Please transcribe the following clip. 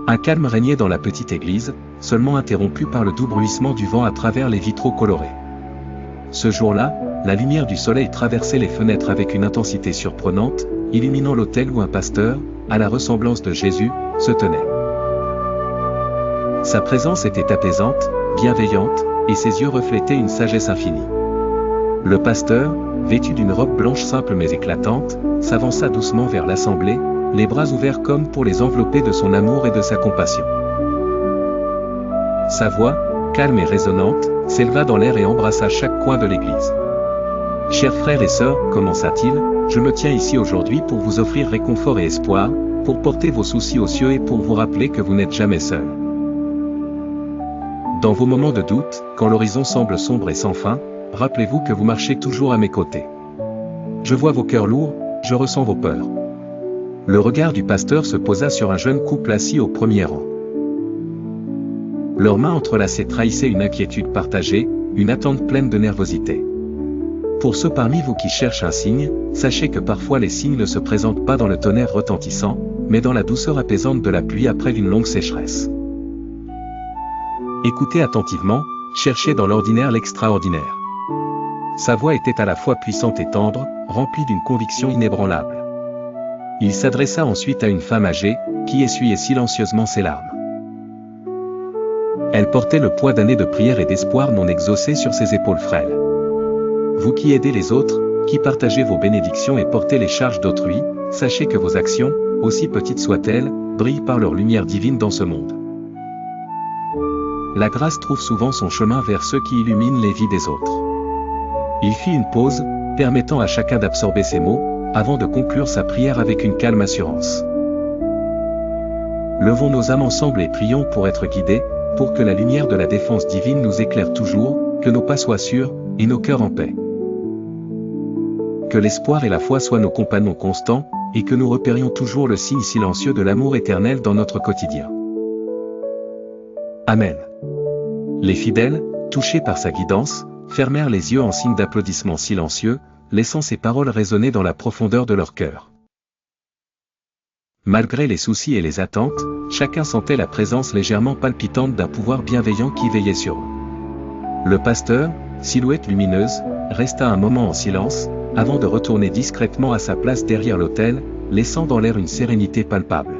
Un calme régnait dans la petite église, seulement interrompu par le doux bruissement du vent à travers les vitraux colorés. Ce jour-là, la lumière du soleil traversait les fenêtres avec une intensité surprenante, illuminant l'autel où un pasteur, à la ressemblance de Jésus, se tenait. Sa présence était apaisante, bienveillante, et ses yeux reflétaient une sagesse infinie. Le pasteur, vêtu d'une robe blanche simple mais éclatante, s'avança doucement vers l'assemblée, les bras ouverts comme pour les envelopper de son amour et de sa compassion. Sa voix, calme et résonnante, s'éleva dans l'air et embrassa chaque coin de l'église. « Chers frères et sœurs, commença-t-il, je me tiens ici aujourd'hui pour vous offrir réconfort et espoir, pour porter vos soucis aux cieux et pour vous rappeler que vous n'êtes jamais seuls. Dans vos moments de doute, quand l'horizon semble sombre et sans fin, rappelez-vous que vous marchez toujours à mes côtés. Je vois vos cœurs lourds, je ressens vos peurs. » Le regard du pasteur se posa sur un jeune couple assis au premier rang. Leurs mains entrelacées trahissaient une inquiétude partagée, une attente pleine de nervosité. Pour ceux parmi vous qui cherchent un signe, sachez que parfois les signes ne se présentent pas dans le tonnerre retentissant, mais dans la douceur apaisante de la pluie après une longue sécheresse. Écoutez attentivement, cherchez dans l'ordinaire l'extraordinaire. Sa voix était à la fois puissante et tendre, remplie d'une conviction inébranlable. Il s'adressa ensuite à une femme âgée, qui essuyait silencieusement ses larmes. Elle portait le poids d'années de prière et d'espoir non exaucés sur ses épaules frêles. Vous qui aidez les autres, qui partagez vos bénédictions et portez les charges d'autrui, sachez que vos actions, aussi petites soient-elles, brillent par leur lumière divine dans ce monde. La grâce trouve souvent son chemin vers ceux qui illuminent les vies des autres. Il fit une pause, permettant à chacun d'absorber ses mots, avant de conclure sa prière avec une calme assurance. Levons nos âmes ensemble et prions pour être guidés, pour que la lumière de la défense divine nous éclaire toujours, que nos pas soient sûrs, et nos cœurs en paix. Que l'espoir et la foi soient nos compagnons constants, et que nous repérions toujours le signe silencieux de l'amour éternel dans notre quotidien. Amen. Les fidèles, touchés par sa guidance, fermèrent les yeux en signe d'applaudissement silencieux, laissant ces paroles résonner dans la profondeur de leur cœur. Malgré les soucis et les attentes, chacun sentait la présence légèrement palpitante d'un pouvoir bienveillant qui veillait sur eux. Le pasteur, silhouette lumineuse, resta un moment en silence, avant de retourner discrètement à sa place derrière l'autel, laissant dans l'air une sérénité palpable.